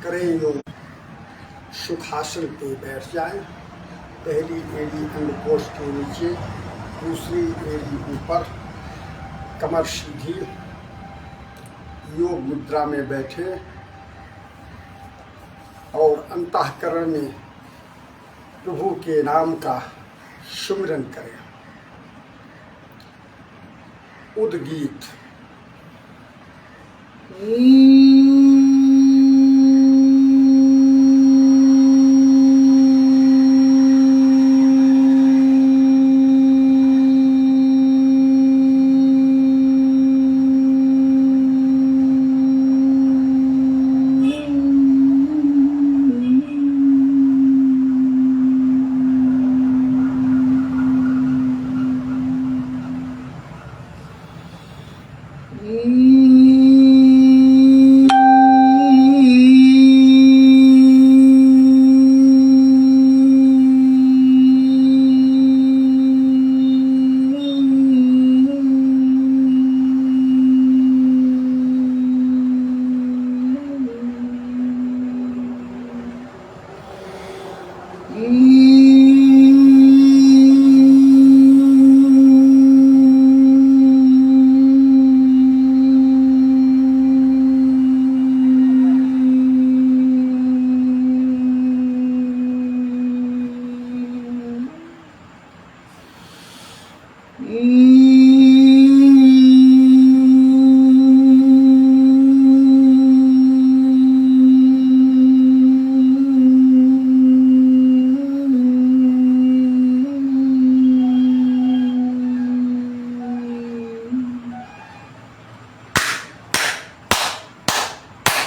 करें योग। सुखासन पे बैठ जाएं। पहली एड़ी अंगकोश के नीचे, दूसरी एड़ी ऊपर, कमर सीधी। योग मुद्रा में बैठे और अंतःकरण में प्रभु के नाम का सुमिरन करें। उद्गीत।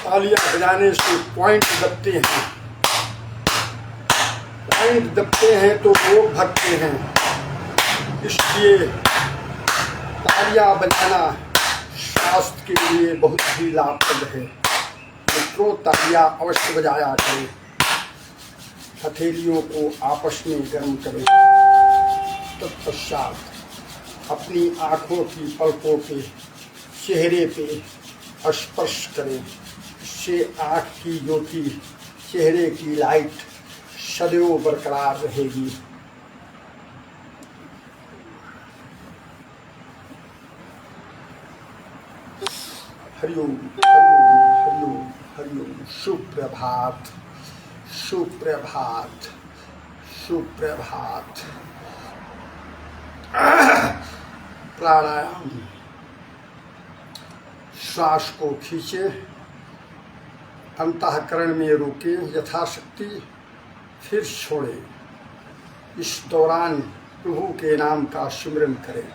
तालियां बजाने से पॉइंट दबते हैं। पॉइंट दबते हैं तो लोग भगते हैं। इसलिए तालियां बजाना स्वास्थ्य के लिए बहुत ही लाभप्रद है। मित्रों, तालियां अवश्य बजाया करें। हथेलियों को आपस में गर्म करें। तत्पश्चात अपनी आँखों की पलकों पे, चेहरे पे स्पर्श करें। इससे आँख की ज्योति, चेहरे की लाइट सदैव बरकरार रहेगी। हरिओम हरिओम हरिओम हरिओम। सुप्रभात सुप्रभात सुप्रभात। प्राणायाम। श्वास को खींचे, अंतःकरण में रोकें यथाशक्ति, फिर छोड़ें। इस दौरान प्रभु के नाम का सुमिरन करें।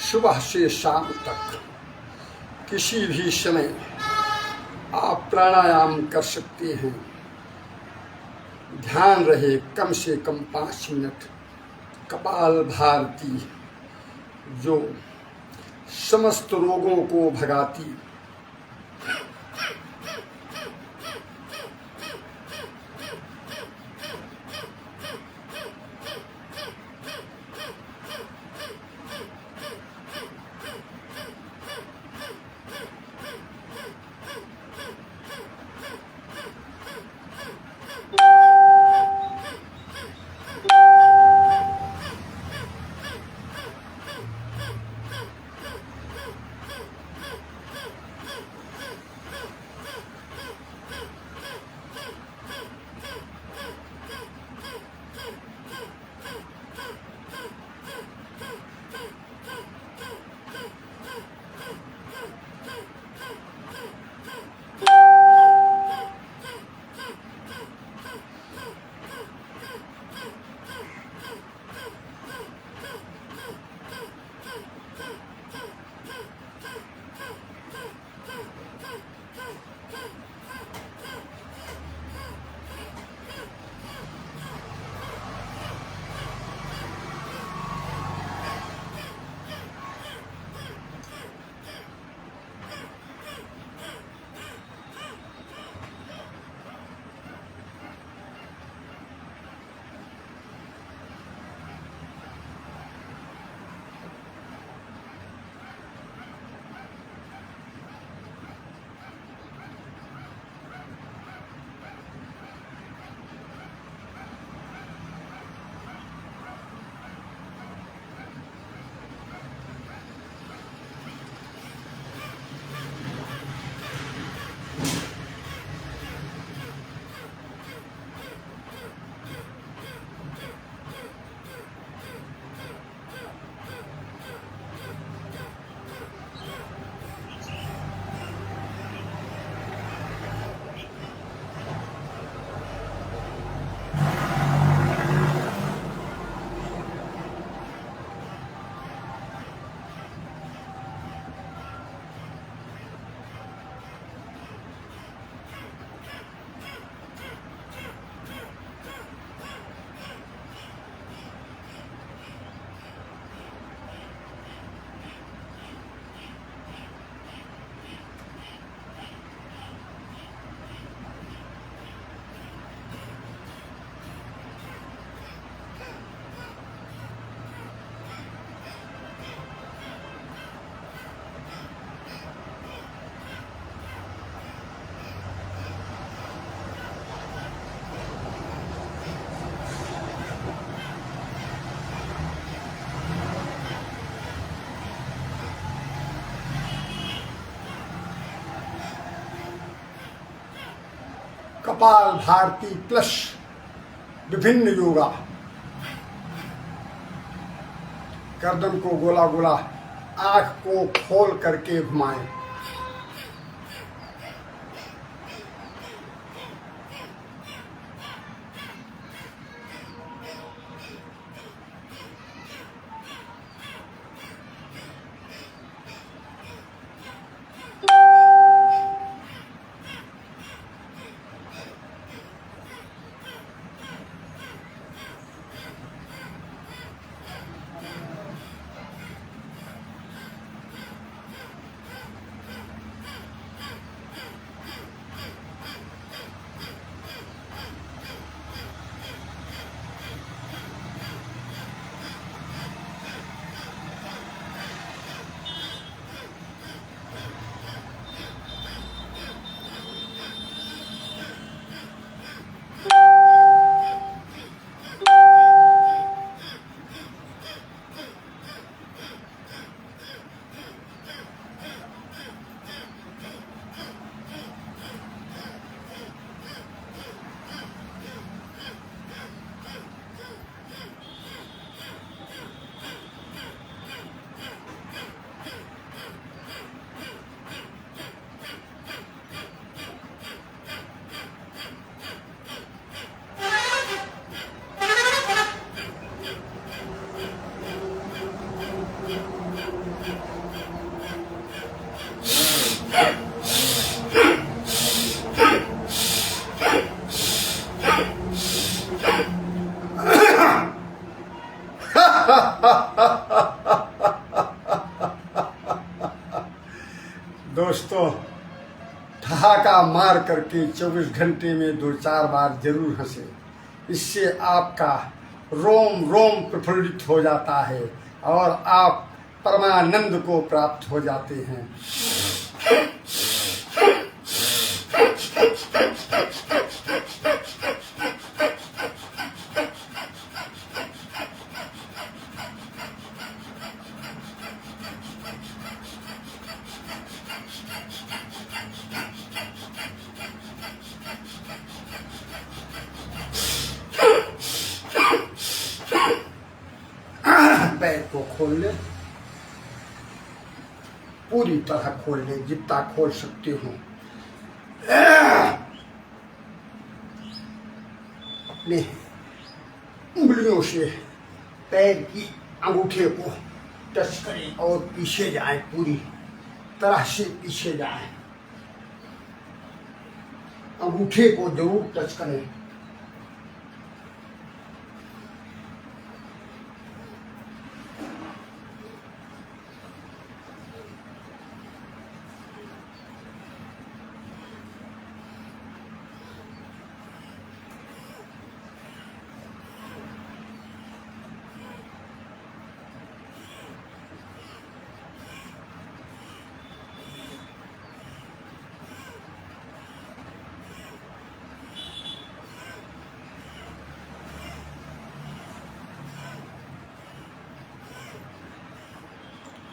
सुबह से शाम तक किसी भी समय आप प्राणायाम कर सकते हैं। ध्यान रहे कम से कम 5 मिनट। कपाल भारती जो समस्त रोगों को भगाती, कपाल भारती प्लस विभिन्न योगा। गर्दन को गोला गोला, आंख को खोल करके घुमाएं। चिल्ला मार करके 24 घंटे में 2-4 बार जरूर हंसे। इससे आपका रोम रोम प्रफुल्लित हो जाता है और आप परमानंद को प्राप्त हो जाते हैं। पैर को खोल ले, पूरी तरह खोल ले, जितना खोल सकते हो। अपने उंगलियों से पैर की अंगूठे को टच करें और पीछे जाएं, पूरी तरह से पीछे जाएं। अंगूठे को जरूर टच करें।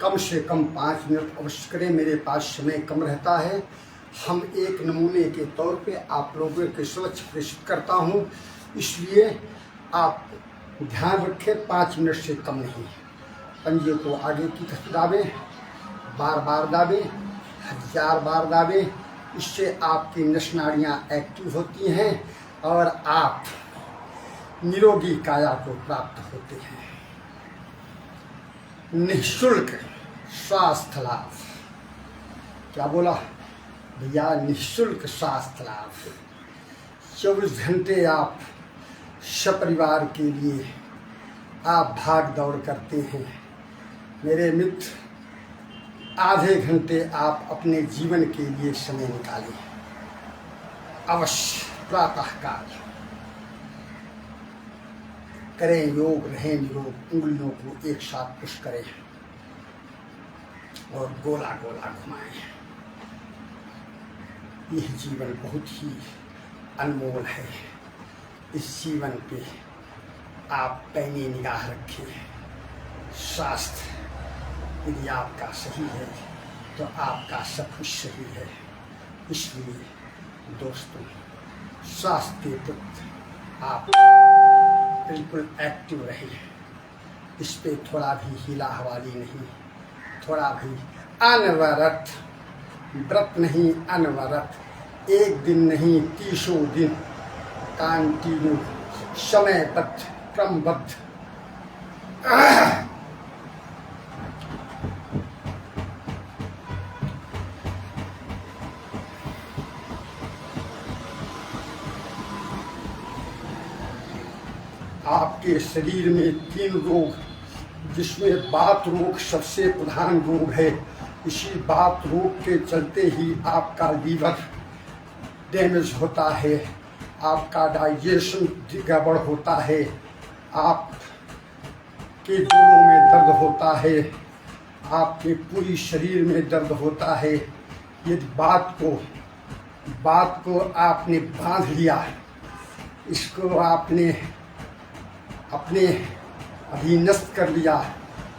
कम से कम 5 मिनट अवश्य करें। मेरे पास समय कम रहता है। हम एक नमूने के तौर पे आप लोगों के समक्ष प्रेषित करता हूँ, इसलिए आप ध्यान रखें 5 मिनट से कम नहीं। पंजे को आगे की तरफ दाबें, बार बार दाबें, 1000 बार दाबें। इससे आपकी नस नाड़ियाँ एक्टिव होती हैं और आप निरोगी काया को प्राप्त होते हैं। निःशुल्क स्वास्थ्य लाभ। क्या बोला भैया? निःशुल्क स्वास्थ्य लाभ। 24 घंटे आप सपरिवार के लिए आप भाग दौड़ करते हैं। मेरे मित्र, आधे घंटे आप अपने जीवन के लिए समय निकालें अवश्य। प्रातःकाल करें योग, रहें निरोग। उंगलियों को एक साथ पुश करें और गोला गोला घुमाएं। यह जीवन बहुत ही अनमोल है। इस जीवन पे आप पैनी निगाह रखें। स्वास्थ्य यदि आपका सही है तो आपका सब कुछ सही है। इसलिए दोस्तों, स्वास्थ्य के प्रति आप बिल्कुल एक्टिव रहे। इस पे थोड़ा भी हिला हवाली नहीं, थोड़ा भी अनवरत व्रत नहीं, अनवरत 1 दिन नहीं 30 दिन कंटिन्यू समयबद्ध क्रमबद्ध। आपके शरीर में 3 रोग, जिसमें बात रोग सबसे प्रधान रोग है। इसी बात रोग के चलते ही आपका लीवर डैमेज होता है, आपका डाइजेशन गड़बड़ होता है, आपके जोड़ों में दर्द होता है, आपके पूरी शरीर में दर्द होता है। यदि बात को आपने बांध लिया, इसको आपने अपने अधीनस्थ कर लिया,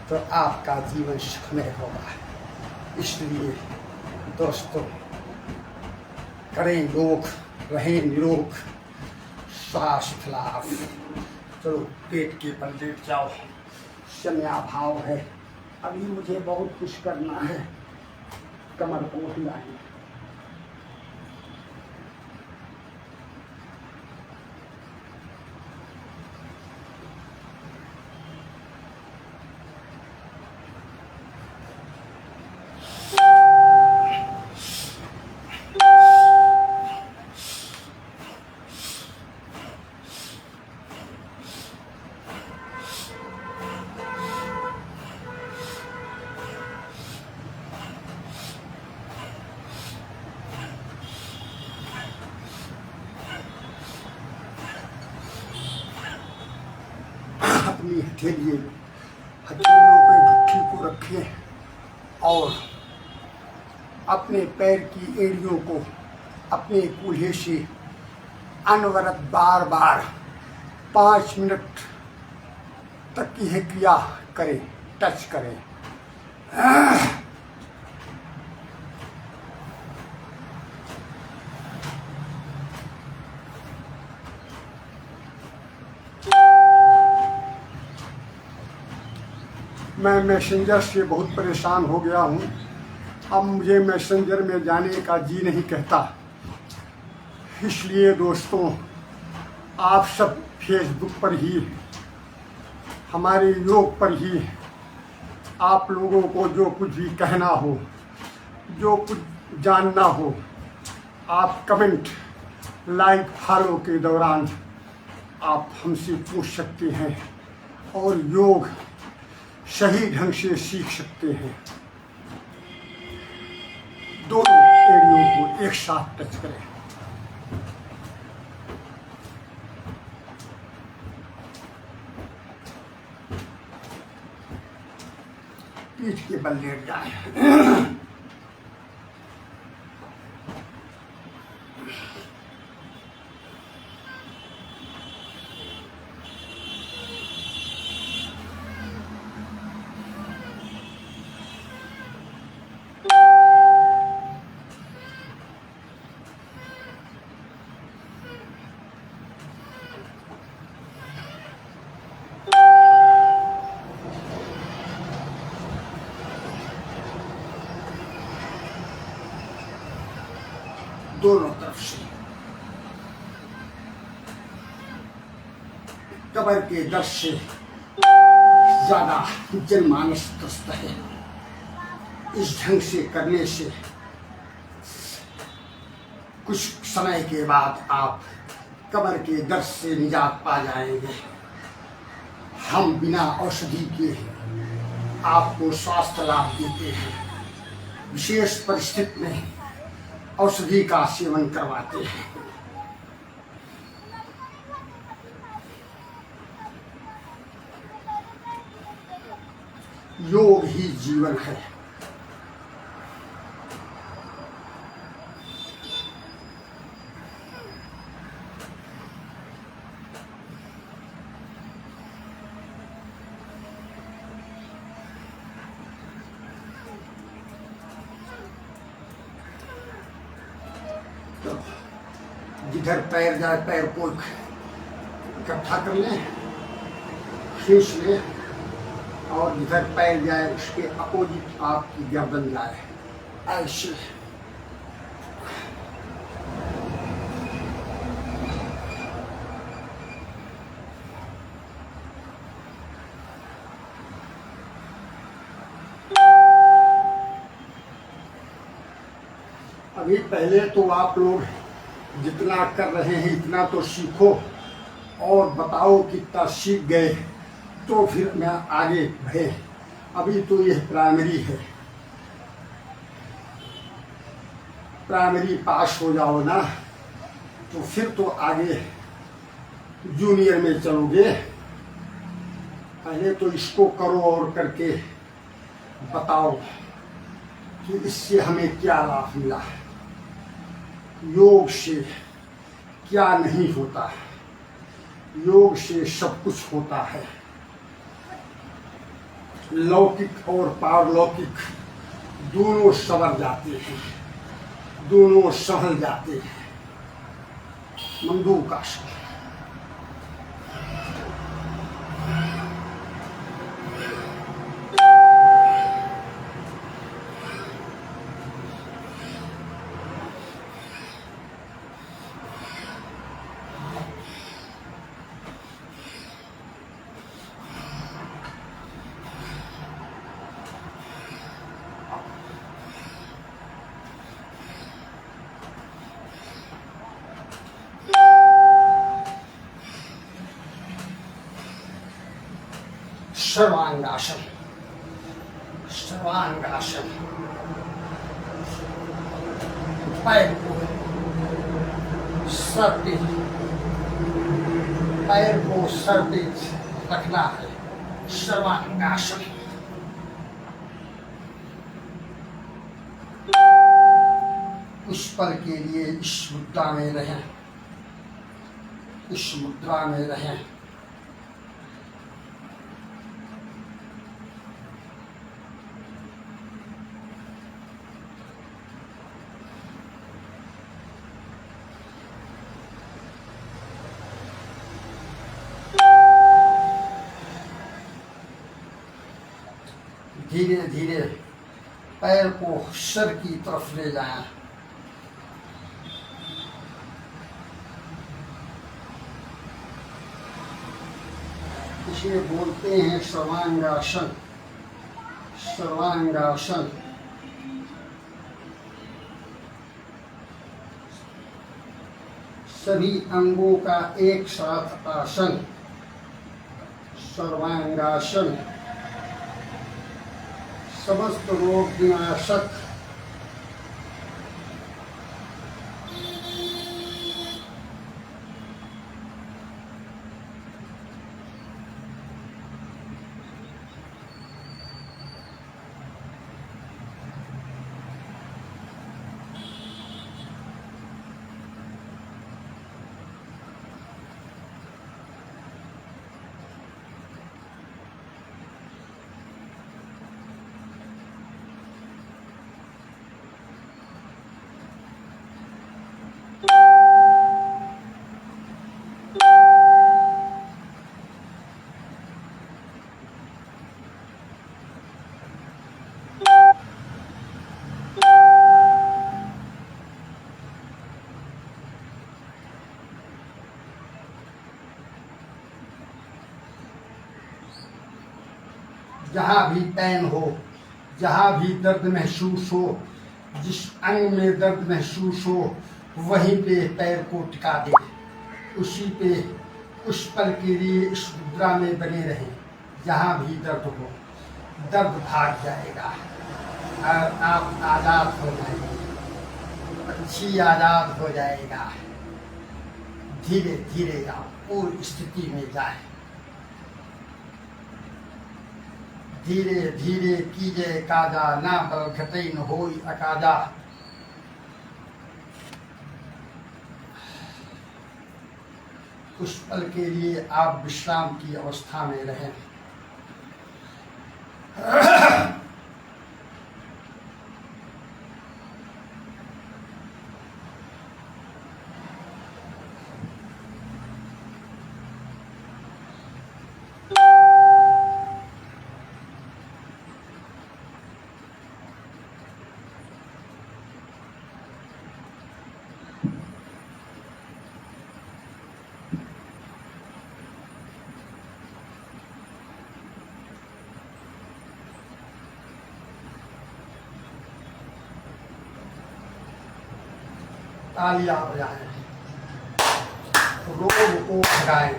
तो आपका जीवन सुखमय होगा। इसलिए दोस्तों, करें योग, रहें निरोग, स्वास्थ्य लाभ। चलो पेट के बल लेट जाओ। समयाभाव है, अभी मुझे बहुत कुछ करना है। कमर को हिलाएं। अपनी हथेलियों पे गुट्ठी को रखें और अपने पैर की एड़ियों को अपने कूल्हे से अनवरत बार बार 5 मिनट तक यह क्रिया करें, टच करें। मैं मैसेंजर से बहुत परेशान हो गया हूँ। अब मुझे मैसेंजर में जाने का जी नहीं कहता। इसलिए दोस्तों, आप सब फेसबुक पर ही, हमारे योग पर ही आप लोगों को जो कुछ भी कहना हो, जो कुछ जानना हो, आप कमेंट, लाइक, फॉलो के दौरान आप हमसे पूछ सकते हैं और योग सही ढंग से सीख सकते हैं। दोनों एड़ियों को एक साथ टच करें। पीठ के बल लेट जाए। दोनों तरफ से कमर के दर्द से ज्यादा जनमानस त्रस्त है। इस ढंग से करने से कुछ समय के बाद आप कमर के दर्द से निजात पा जाएंगे। हम बिना औषधि के आपको स्वास्थ्य लाभ देते हैं। विशेष परिस्थिति में औषधि का सेवन करवाते हैं। योग ही जीवन है। जिधर पैर जाए पैर को इकट्ठा कर लें, खींच लें और जिधर पैर जाए उसके अपोजिट आपकी गर्दन जाए, ऐसे। अभी पहले तो आप लोग जितना कर रहे हैं इतना तो सीखो और बताओ कितना सीख गए, तो फिर मैं आगे बढ़े। अभी तो यह प्राइमरी है। प्राइमरी पास हो जाओ ना तो फिर तो आगे जूनियर में चलोगे। पहले तो इसको करो और करके बताओ कि इससे हमें क्या लाभ मिला, योग से क्या नहीं होता। योग से सब कुछ होता है। लौकिक और पारलौकिक दोनों संवर जाते हैं, दोनों सहल जाते हैं। मंडूकासन। सर्वांगासन। सर्वांगासन। पैर को सर पे, पैर को सर पे रखना है। सर्वांगासन। उस पल के लिए इस मुद्रा में रहें, इस मुद्रा में रहें। धीरे धीरे पैर को सर की तरफ ले जाएं। इसे बोलते हैं सर्वांगासन। सर्वांगासन सभी अंगों का एक साथ आसन। सर्वांगासन समस्त रोग विनाशक। जहाँ भी पेन हो, जहाँ भी दर्द महसूस हो, जिस अंग में दर्द महसूस हो, वहीं पे पैर को टिका दे। उसी पे उस पल के लिए इस मुद्रा में बने रहें। जहाँ भी दर्द हो, दर्द भाग जाएगा और आप आज़ाद हो जाएंगे। अच्छी आज़ाद हो जाएगा। धीरे धीरे आप पूरी स्थिति में जाए। धीरे धीरे कीजिए काजा, ना बल घटे न होई अकाजा। कुछ पल के लिए आप विश्राम की अवस्था में रहें। तालियां बजाएं, रोग को भगाएं।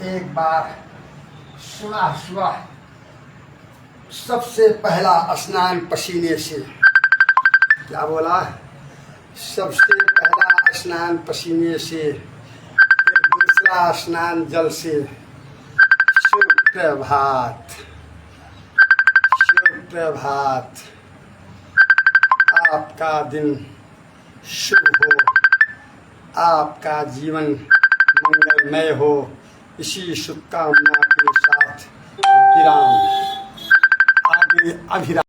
एक बार सुबह सुबह सबसे पहला स्नान पसीने से। क्या बोला? सबसे पहला स्नान पसीने से, फिर दूसरा स्नान जल से। शुभ प्रभात, शुभ प्रभात। आपका दिन शुभ हो, आपका जीवन मंगलमय हो। इसी शुभकामना के साथ विराम। आगे अभिराम।